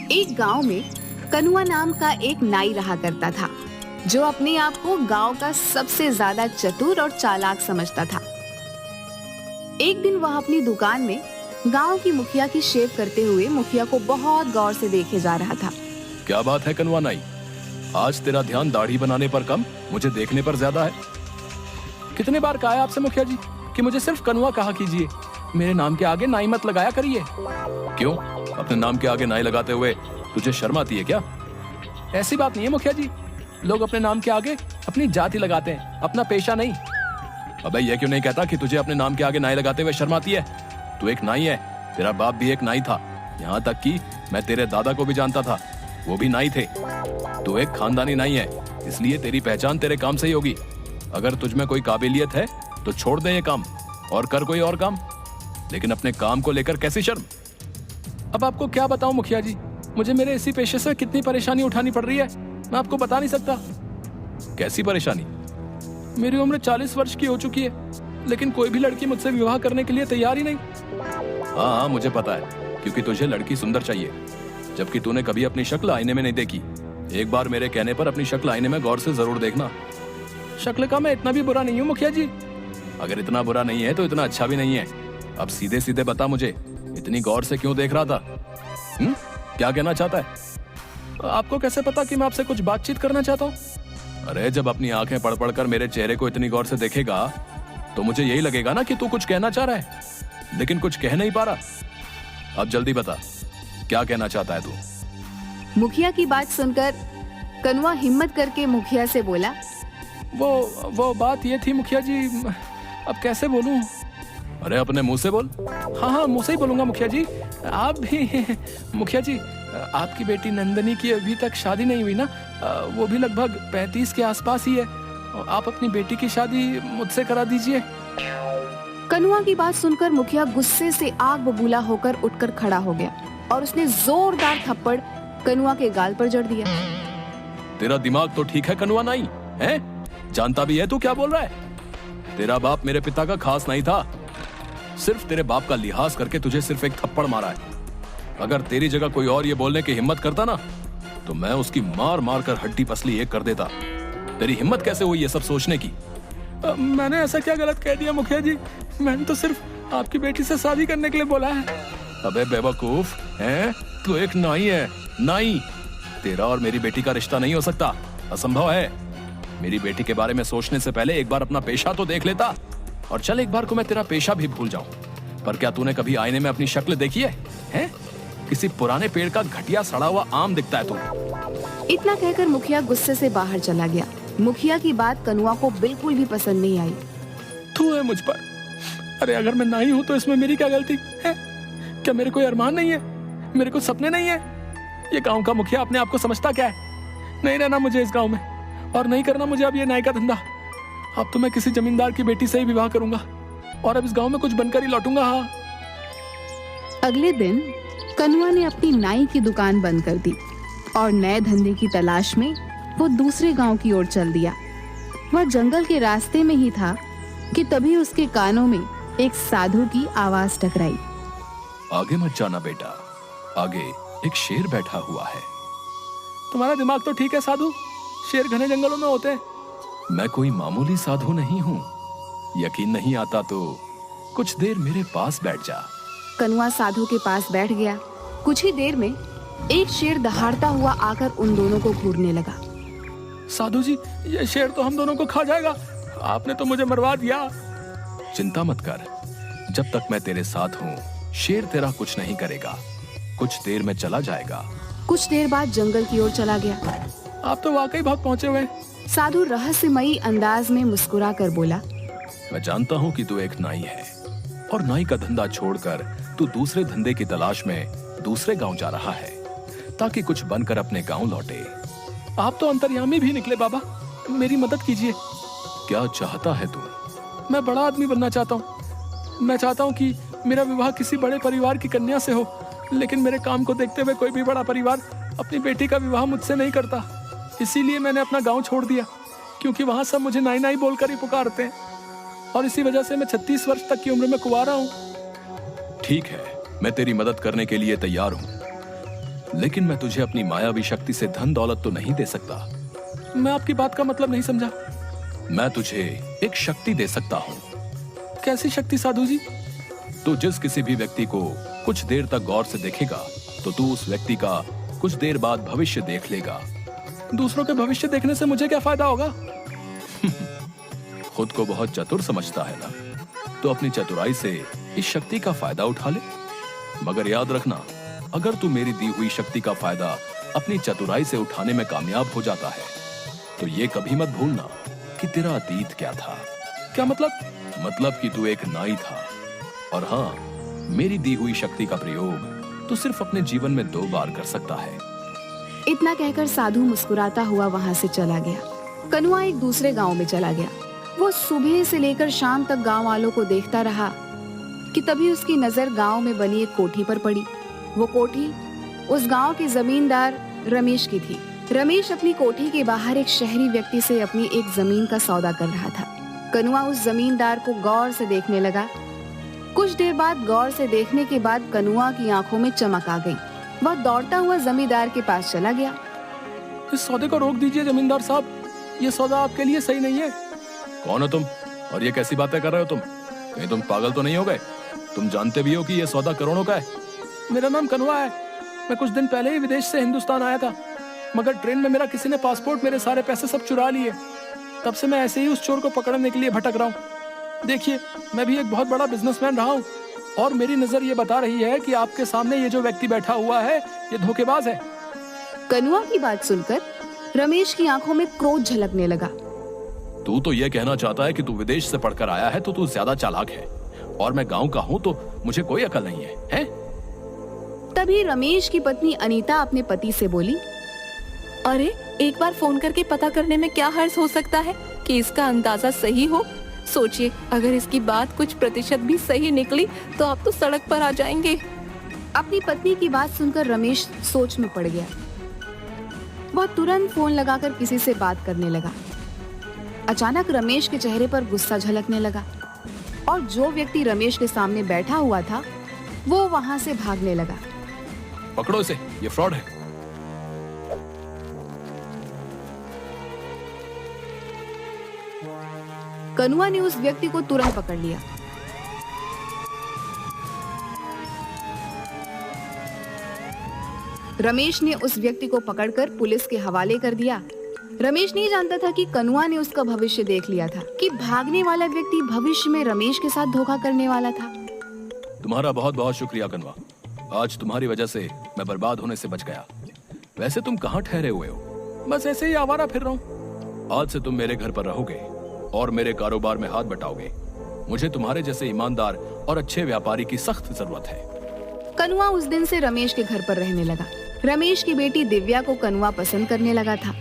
एक गांव में कनुआ नाम का एक नाई रहा करता था, जो अपने आप को गांव का सबसे ज्यादा चतुर और चालाक समझता था। एक दिन वह अपनी दुकान में गांव की मुखिया की शेव करते हुए मुखिया को बहुत गौर से देखे जा रहा था। क्या बात है कनुआ नाई, आज तेरा ध्यान दाढ़ी बनाने पर कम, मुझे देखने पर ज्यादा है। कितने बार कहा है आपसे मुखिया जी कि मुझे सिर्फ कनुआ कहा कीजिए, मेरे नाम के आगे नाई मत लगाया करिए। क्यों, अपने नाम के आगे नाई लगाते हुए तुझे शर्म आती है क्या? ऐसी बात नहीं है मुखिया जी, लोग अपने नाम के आगे अपनी जाति लगाते हैं, अपना पेशा नहीं। अबे ये क्यों नहीं कहता कि तुझे अपने नाम के आगे नाई लगाते हुए शर्म आती है? तू एक नाई है, तेरा बाप भी एक नाई था, यहाँ तक कि मैं तेरे दादा को भी जानता था, वो भी नाई थे। तू एक खानदानी नाई है, इसलिए तेरी पहचान तेरे काम से ही होगी। अगर तुझ में कोई काबिलियत है तो छोड़ दे ये काम और कर कोई और काम, लेकिन अपने काम को लेकर कैसी शर्म? अब आपको क्या बताऊं मुखिया जी, मुझे मेरे इसी पेशे से कितनी परेशानी उठानी पड़ रही है, मैं आपको बता नहीं सकता। कैसी परेशानी? मेरी उम्र 40 वर्ष की हो चुकी है, लेकिन कोई भी लड़की मुझसे विवाह करने के लिए तैयार ही नहीं। हाँ, मुझे पता है, क्योंकि तुझे लड़की सुंदर चाहिए, जबकि तूने कभी अपनी शक्ल आईने में नहीं देखी। एक बार मेरे कहने पर अपनी शक्ल आईने में गौर से जरूर देखना। शक्ल का मैं इतना भी बुरा नहीं हूँ मुखिया जी। अगर इतना बुरा नहीं है तो इतना अच्छा भी नहीं है। अब सीधे सीधे बता मुझे, इतनी गौर से क्यों देख रहा था? क्या कहना चाहता है? आपको कैसे पता कि मैं आपसे कुछ बातचीत करना चाहता हूँ? अरे जब अपनी आंखें पढ़ पढ़ कर मेरे चेहरे को इतनी गौर से देखेगा तो मुझे यही लगेगा ना कि तू कुछ कहना चाह रहा है, लेकिन कुछ कह नहीं पा रहा। अब जल्दी बता, क्या कहना चाहता है तू? मुखिया की बात सुनकर कनुआ हिम्मत करके मुखिया से बोला, वो बात ये थी मुखिया जी, अब कैसे बोलूं? अरे अपने मुंह से बोल। हाँ, मुंह से ही बोलूंगा मुखिया जी। आप भी मुखिया जी, आपकी बेटी नंदनी की अभी तक शादी नहीं हुई ना, वो भी लगभग 35 के आसपास ही है। आप अपनी बेटी की शादी मुझसे करा दीजिए। कनुआ की बात सुनकर मुखिया गुस्से से आग बबूला होकर उठकर खड़ा हो गया और उसने जोरदार थप्पड़ कनुआ के गाल पर जड़ दिया। तेरा दिमाग तो ठीक है कनुआ नाई, हैं? जानता भी है तू क्या बोल रहा है? तेरा बाप मेरे पिता का खास नहीं था, सिर्फ तेरे बाप का लिहाज करके तुझे सिर्फ एक थप्पड़ मारा है। अगर तेरी जगह कोई और ये बोलने की हिम्मत करता ना, तो मैं उसकी मार मार कर हड्डी पसली एक कर देता। तेरी हिम्मत कैसे हुई ये सब सोचने की? मैंने ऐसा क्या गलत कह दिया मुखिया जी? मैंने तो सिर्फ आपकी बेटी से शादी करने के लिए बोला है। अबे बेवकूफ, हैं? तू एक नाई है, नाई। तेरा और मेरी बेटी का रिश्ता नहीं हो सकता, असंभव है। मेरी बेटी के बारे में सोचने से पहले एक बार अपना पेशा तो देख लेता। और चल, एक बार को मैं तेरा पेशा भी भूल जाऊं, पर क्या तूने कभी आईने में अपनी शक्ल देखी है? हैं? किसी पुराने पेड़ का घटिया सड़ा हुआ आम दिखता है तू। इतना कहकर मुखिया गुस्से से बाहर चला गया। मुखिया की बात कनुआ को बिल्कुल भी पसंद नहीं आई। तू है मुझ पर। अरे अगर मैं नाई हूँ तो इसमें मेरी क्या गलती है? क्या मेरे कोई अरमान नहीं है? मेरे को सपने नहीं है? ये गांव का मुखिया अपने आप को समझता क्या है? नहीं रहना मुझे इस गांव में, और नहीं करना मुझे अब ये नाई का धंधा। अब तो मैं किसी जमींदार की बेटी से ही विवाह करूंगा और अब इस गांव में कुछ बनकर ही लौटूंगा। हाँ। अगले दिन कनुआ ने अपनी नाई की दुकान बंद कर दी और नए धंधे की तलाश में वो दूसरे गांव की ओर चल दिया। वह जंगल के रास्ते में ही था कि तभी उसके कानों में एक साधु की आवाज टकराई। आगे मत जाना बेटा, आगे एक शेर बैठा हुआ है। तुम्हारा दिमाग तो ठीक है साधु, शेर घने जंगलों में होते हैं। मैं कोई मामूली साधु नहीं हूँ, यकीन नहीं आता तो कुछ देर मेरे पास बैठ जा। कनुआ साधु के पास बैठ गया। कुछ ही देर में एक शेर दहाड़ता हुआ आकर उन दोनों को घूरने लगा। साधु जी, ये शेर तो हम दोनों को खा जाएगा, आपने तो मुझे मरवा दिया। चिंता मत कर, जब तक मैं तेरे साथ हूँ शेर तेरा कुछ नहीं करेगा, कुछ देर में चला जाएगा। कुछ देर बाद जंगल की ओर चला गया। आप तो वाकई बहुत पहुंचे हुए। साधु रहस्यमयी अंदाज में मुस्कुरा कर बोला, मैं जानता हूँ कि तू एक नाई है और नाई का धंधा छोड़कर तू दूसरे धंधे की तलाश में दूसरे गांव जा रहा है ताकि कुछ बनकर अपने गांव लौटे। आप तो अंतर्यामी भी निकले बाबा, मेरी मदद कीजिए। क्या चाहता है तू? मैं बड़ा आदमी बनना चाहता हूँ। मैं चाहता हूँ कि मेरा विवाह किसी बड़े परिवार की कन्या से हो, लेकिन मेरे काम को देखते हुए कोई भी बड़ा परिवार अपनी बेटी का विवाह मुझसे नहीं करता। इसीलिए मैंने अपना गांव छोड़ दिया, क्योंकि वहां सब मुझे नाई नाई बोलकर ही पुकारते हैं, और इसी वजह से मैं 36 वर्ष तक की उम्र में कुंवारा हूँ। ठीक है, मैं तेरी मदद करने के लिए तैयार हूँ। लेकिन मैं तुझे अपनी मायावी शक्ति से धन दौलत तो नहीं दे सकता। मैं आपकी बात का मतलब नहीं समझा। मैं तुझे एक शक्ति दे सकता हूँ। कैसी शक्ति साधु जी? तू जिस किसी भी व्यक्ति को कुछ देर तक गौर से देखेगा तो तू उस व्यक्ति का कुछ देर बाद भविष्य देख लेगा। दूसरों के भविष्य देखने से मुझे क्या फायदा होगा? खुद को बहुत चतुर समझता है ना, तो अपनी चतुराई से इस शक्ति का फायदा उठा ले। मगर याद रखना, अगर तू मेरी दी हुई शक्ति का फायदा अपनी चतुराई से उठाने में कामयाब हो जाता है तो ये कभी मत भूलना कि तेरा अतीत क्या था। क्या मतलब? मतलब कि तू एक नाई था। और हाँ, मेरी दी हुई शक्ति का प्रयोग तू सिर्फ अपने जीवन में 2 बार कर सकता है। इतना कहकर साधु मुस्कुराता हुआ वहां से चला गया। कनुआ एक दूसरे गांव में चला गया। वो सुबह से लेकर शाम तक गांव वालों को देखता रहा कि तभी उसकी नजर गांव में बनी एक कोठी पर पड़ी। वो कोठी उस गांव के जमींदार रमेश की थी। रमेश अपनी कोठी के बाहर एक शहरी व्यक्ति से अपनी एक जमीन का सौदा कर रहा था। कनुआ उस जमींदार को गौर से देखने लगा। कुछ देर बाद गौर से देखने के बाद कनुआ की आंखों में चमक आ गई। वह दौड़ता हुआ जमींदार के पास चला गया। इस सौदे को रोक दीजिए जमींदार साहब, ये सौदा आपके लिए सही नहीं है। कौन हो तुम और ये कैसी बातें कर रहे हो तुम? कहीं तुम पागल तो नहीं हो गए? तुम जानते भी हो कि ये सौदा करोड़ों का है। मेरा नाम कनुआ है। मैं कुछ दिन पहले ही विदेश से हिंदुस्तान आया था, मगर ट्रेन में मेरा किसी ने पासपोर्ट, मेरे सारे पैसे सब चुरा लिए। तब से मैं ऐसे ही उस चोर को पकड़ने के लिए भटक रहा हूँ। देखिए, मैं भी एक बहुत बड़ा बिजनेसमैन रहा हूँ और मेरी नजर ये बता रही है कि आपके सामने ये जो व्यक्ति बैठा हुआ है ये धोखेबाज है। कनुआ की बात सुनकर रमेश की आंखों में क्रोध झलकने लगा। तू तो ये कहना चाहता है कि तू विदेश से पढ़कर आया है तो तू ज्यादा चालाक है और मैं गांव का हूँ तो मुझे कोई अकल नहीं है, हैं? तभी रमेश की पत्नी अनीता अपने पति से बोली, अरे एक बार फोन करके पता करने में क्या हर्ज हो सकता है कि इसका अंदाजा सही हो। सोचिए, अगर इसकी बात कुछ प्रतिशत भी सही निकली तो आप तो सड़क पर आ जाएंगे। अपनी पत्नी की बात सुनकर रमेश सोच में पड़ गया। वह तुरंत फोन लगाकर किसी से बात करने लगा। अचानक रमेश के चेहरे पर गुस्सा झलकने लगा और जो व्यक्ति रमेश के सामने बैठा हुआ था वो वहां से भागने लगा। पकड़ो इसे, ये फ्रॉड है। कनुआ ने उस व्यक्ति को तुरंत पकड़ लिया। रमेश ने उस व्यक्ति को पकड़कर पुलिस के हवाले कर दिया। रमेश नहीं जानता था कि कनुआ ने उसका भविष्य देख लिया था, कि भागने वाला व्यक्ति भविष्य में रमेश के साथ धोखा करने वाला था। तुम्हारा बहुत बहुत शुक्रिया कनुआ। आज तुम्हारी वजह से मैं बर्बाद होने से बच गया। वैसे तुम कहाँ ठहरे हुए हो? बस ऐसे ही आवारा फिर रहा हूँ। आज से तुम मेरे घर पर रहोगे और मेरे कारोबार में हाथ बटाओगे। मुझे तुम्हारे जैसे ईमानदार और अच्छे व्यापारी की सख्त जरूरत है। कनुआ उस दिन से रमेश के घर पर रहने लगा। रमेश की बेटी दिव्या को कनुआ पसंद करने लगा था।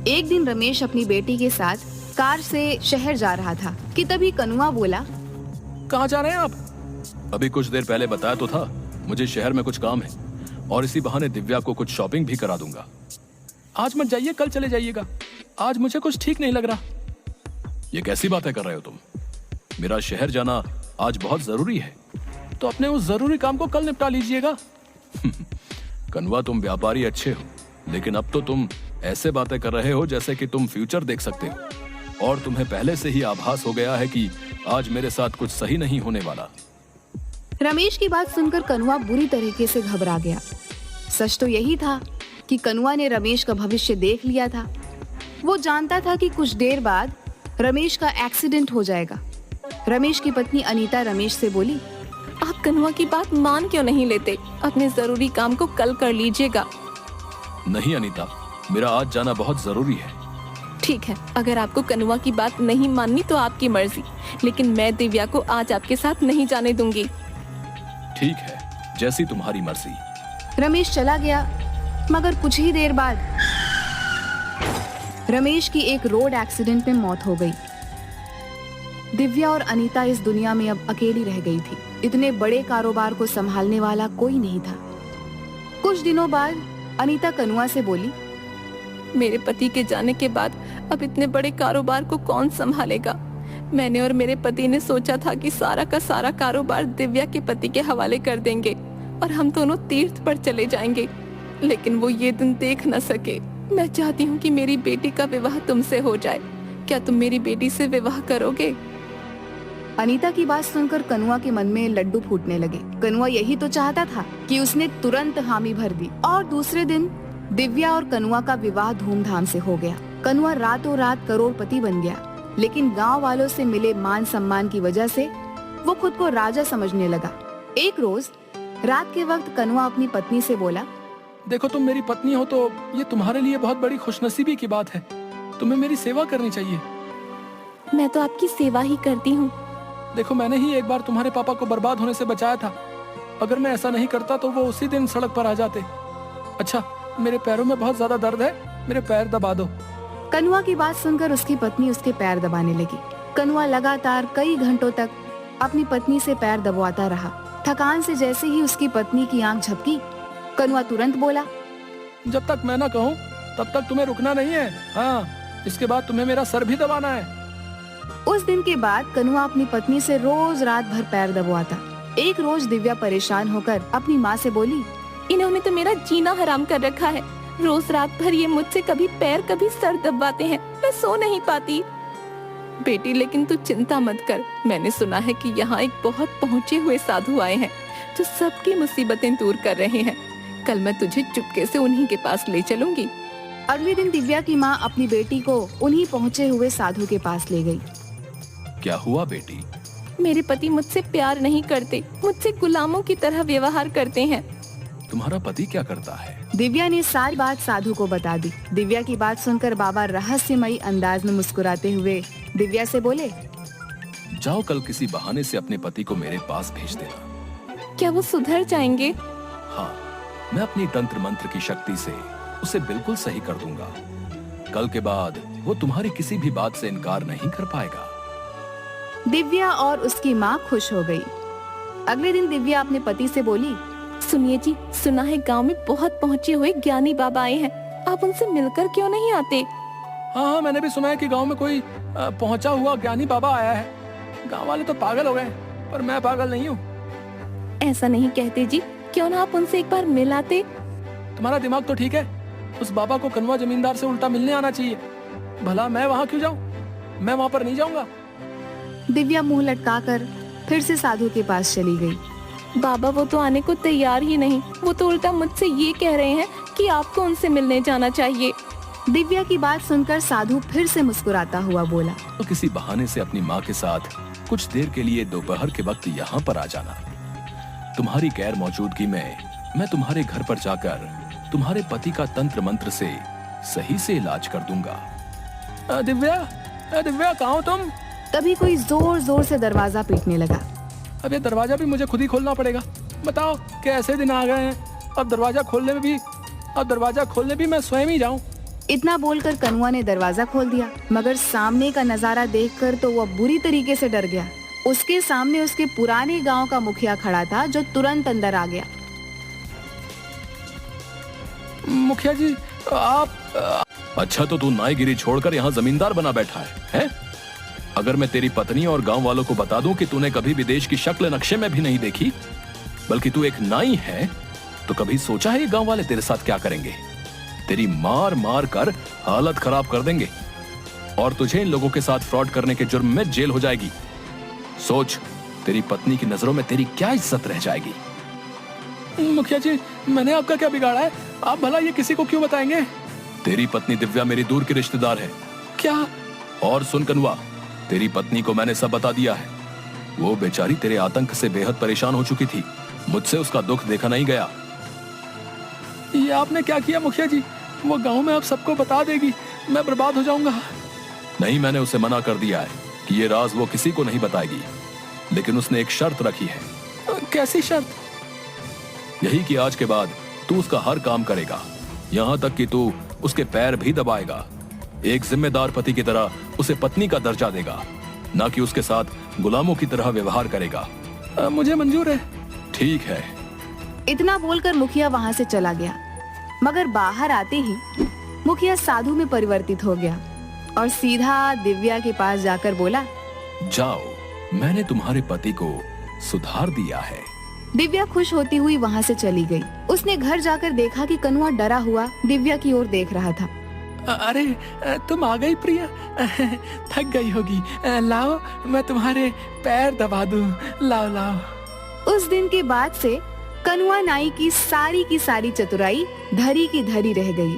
एक दिन रमेश अपनी बेटी के साथ कार से शहर जा रहा था कि तभी कनुआ बोला, कहाँ जा रहे हैं आप? अभी कुछ देर पहले बताया तो था, मुझे शहर में कुछ काम है और इसी बहाने दिव्या को कुछ शॉपिंग भी करा दूंगा। आज मत जाइए, कल चले जाइएगा। आज मुझे कुछ ठीक नहीं लग रहा। ये कैसी बातें कर रहे हो तुम? मेरा शहर जाना आज बहुत जरूरी है। तो अपने उस जरूरी काम को कल निपटा लीजिएगा। कनुआ, तुम व्यापारी अच्छे हो, लेकिन अब तो तुम ऐसे बातें कर रहे हो जैसे कि तुम फ्यूचर देख सकते हो और तुम्हें पहले से ही आभास हो गया है कि आज मेरे साथ कुछ सही नहीं होने वाला। रमेश की बात सुनकर कनुआ बुरी तरीके से घबरा गया। सच तो यही था कि कनुआ ने रमेश का भविष्य देख लिया था। वो जानता था कि कुछ देर बाद रमेश का एक्सीडेंट हो जाएगा। रमेश की पत्नी अनीता रमेश से बोली, आप कनुआ की बात मान क्यों नहीं लेते? अपने जरूरी काम को कल कर लीजिएगा। नहीं अनीता, मेरा आज जाना बहुत जरूरी है। ठीक है, अगर आपको कनुआ की बात नहीं माननी तो आपकी मर्जी, लेकिन मैं दिव्या को आज आपके साथ नहीं जाने दूंगी। ठीक है, जैसी तुम्हारी मर्जी। रमेश चला गया, मगर कुछ ही देर बाद रमेश की एक रोड एक्सीडेंट में मौत हो गई। दिव्या और अनीता इस दुनिया में अब अकेली रह गई थी। इतने बड़े कारोबार को संभालने वाला कोई नहीं था। कुछ दिनों बाद अनीता कनुआ से बोली, मेरे पति के जाने के बाद अब इतने बड़े कारोबार को कौन संभालेगा? मैंने और मेरे पति ने सोचा था कि सारा का सारा कारोबार दिव्या के पति के हवाले कर देंगे और हम दोनों तीर्थ पर चले जाएंगे, लेकिन वो ये दिन देख न सके। मैं चाहती हूँ कि मेरी बेटी का विवाह तुमसे हो जाए। क्या तुम मेरी बेटी से विवाह करोगे? अनीता की बात सुनकर कनुआ के मन में लड्डू फूटने लगे। कनुआ यही तो चाहता था कि उसने तुरंत हामी भर दी और दूसरे दिन दिव्या और कनुआ का विवाह धूमधाम से हो गया। कनुआ रातों रात करोड़पति बन गया, लेकिन गांव वालों से मिले मान सम्मान की वजह से वो खुद को राजा समझने लगा। एक रोज रात के वक्त कनुआ अपनी पत्नी से बोला, देखो तुम मेरी पत्नी हो तो ये तुम्हारे लिए बहुत बड़ी खुशनसीबी की बात है। तुम्हें मेरी सेवा करनी चाहिए। मैं तो आपकी सेवा ही करती हूँ। देखो मैंने ही एक बार तुम्हारे पापा को बर्बाद होने से बचाया था। अगर मैं ऐसा नहीं करता तो वो उसी दिन सड़क पर आ जाते। अच्छा, मेरे पैरों में बहुत ज्यादा दर्द है, मेरे पैर दबा दो। कनुआ की बात सुनकर उसकी पत्नी उसके पैर दबाने लगी। कनुआ लगातार कई घंटों तक अपनी पत्नी से पैर दबाता रहा। थकान से जैसे ही उसकी पत्नी की आंख झपकी, कनुआ तुरंत बोला, जब तक मैं ना कहूँ तब तक तुम्हें रुकना नहीं है। हाँ, इसके बाद तुम्हें मेरा सर भी दबाना है। उस दिन के बाद कनुआ अपनी पत्नी से रोज रात भर पैर दबवाता। एक रोज दिव्या परेशान होकर अपनी माँ से बोली, इन्होंने तो मेरा जीना हराम कर रखा है। रोज रात भर ये मुझसे कभी पैर कभी सर दबाते हैं, मैं सो नहीं पाती। बेटी, लेकिन तू चिंता मत कर। मैंने सुना है कि यहाँ एक बहुत पहुँचे हुए साधु आए हैं जो सबकी मुसीबतें दूर कर रहे हैं। कल मैं तुझे चुपके से उन्हीं के पास ले चलूंगी। अगले दिन दिव्या की माँ अपनी बेटी को उन्हीं पहुँचे हुए साधु के पास ले गई। क्या हुआ बेटी? मेरे पति मुझसे प्यार नहीं करते, मुझसे गुलामों की तरह व्यवहार करते हैं। तुम्हारा पति क्या करता है? दिव्या ने सारी बात साधु को बता दी। दिव्या की बात सुनकर बाबा रहस्यमयी अंदाज में मुस्कुराते हुए दिव्या से बोले, जाओ कल किसी बहाने से अपने पति को मेरे पास भेज देना। क्या वो सुधर जाएंगे? हाँ, मैं अपनी तंत्र मंत्र की शक्ति से उसे बिल्कुल सही कर दूंगा। कल के बाद वो तुम्हारी किसी भी बात से इनकार नहीं कर पाएगा। दिव्या और उसकी माँ खुश हो गई। अगले दिन दिव्या अपने पति से बोली, सुनिए जी, सुना है गांव में बहुत पहुँचे हुए ज्ञानी बाबा आए हैं, आप उनसे मिलकर क्यों नहीं आते? हाँ, मैंने भी सुना है कि गांव में कोई पहुंचा हुआ ज्ञानी बाबा आया है। गांव वाले तो पागल हो गए, पर मैं पागल नहीं हूँ। ऐसा नहीं कहते जी, क्यों ना आप उनसे एक बार मिल आते? तुम्हारा दिमाग तो ठीक है। उस बाबा को कनुआ जमींदार से उल्टा मिलने आना चाहिए। भला मैं वहाँ क्यों जाऊँ? मैं वहाँ पर नहीं जाऊँगा। दिव्या मुंह लटकाकर फिर से साधु के पास चली गई। बाबा वो तो आने को तैयार ही नहीं, वो तो उल्टा मुझसे ये कह रहे हैं कि आपको उनसे मिलने जाना चाहिए। दिव्या की बात सुनकर साधु फिर से मुस्कुराता हुआ बोला, तो किसी बहाने से अपनी माँ के साथ कुछ देर के लिए दोपहर के वक्त यहाँ पर आ जाना। तुम्हारी गैर मौजूदगी में मैं तुम्हारे घर पर जाकर तुम्हारे पति का तंत्र मंत्र से सही से इलाज कर दूंगा। दिव्या कहाँ हो तुम? तभी कोई जोर जोर से दरवाजा पीटने लगा। अब ये दरवाजा भी मुझे खुद ही खोलना पड़ेगा। बताओ कैसे दिन आ गए हैं। अब दरवाजा खोलने भी मैं स्वयं ही जाऊं। इतना बोलकर कनुआ ने दरवाजा खोल दिया, मगर सामने का नजारा देखकर तो वह बुरी तरीके से डर गया। उसके सामने उसके पुराने गांव का मुखिया खड़ा था, जो तुरंत अंदर आ गया। मुखिया जी, आप अच्छा, तो तू नाईगिरी छोड़कर यहाँ जमींदार बना बैठा है? अगर मैं तेरी पत्नी और गांव वालों को बता दूं कि तूने कभी विदेश की शक्ल नक्शे में भी नहीं देखी, बल्कि तू एक नाई है, तो कभी सोचा है ये गांव वाले तेरे साथ क्या करेंगे? तेरी मार मार कर हालत खराब कर देंगे और तुझे इन लोगों के साथ फ्रॉड करने के जुर्म में जेल हो जाएगी। सोच, तेरी पत्नी की नजरों में तेरी क्या इज्जत रह जाएगी। मुखिया जी, मैंने आपका क्या बिगाड़ा है? आप भला ये किसी को क्यों बताएंगे? तेरी पत्नी दिव्या मेरी दूर की रिश्तेदार है। क्या? और सुन कनुआ, तेरी पत्नी को मैंने सब बता दिया है। वो बेचारी तेरे आतंक से बेहद परेशान हो चुकी थी। मुझसे उसका दुख देखा नहीं गया। ये आपने क्या किया मुखिया जी? वो गांव में अब सबको बता देगी, मैं बर्बाद हो जाऊंगा। नहीं, मैंने उसे मना कर दिया है कि ये राज वो किसी को नहीं बताएगी, लेकिन उसने एक शर्त रखी है। कैसी शर्त? यही कि आज के बाद तू उसका हर काम करेगा, यहाँ तक कि तू उसके पैर भी दबाएगा। एक जिम्मेदार पति की तरह उसे पत्नी का दर्जा देगा, ना कि उसके साथ गुलामों की तरह व्यवहार करेगा। मुझे मंजूर है। ठीक है। इतना बोलकर मुखिया वहां से चला गया, मगर बाहर आते ही मुखिया साधु में परिवर्तित हो गया और सीधा दिव्या के पास जाकर बोला, जाओ, मैंने तुम्हारे पति को सुधार दिया है। दिव्या खुश होती हुई वहाँ से चली गई। उसने घर जाकर देखा कि कनुआ डरा हुआ दिव्या की ओर देख रहा था। अरे तुम आ गई प्रिया, थक गई होगी। लाओ मैं तुम्हारे पैर दबा दूं, लाओ लाओ। उस दिन के बाद से कनुआ नाई की सारी चतुराई धरी की धरी रह गई।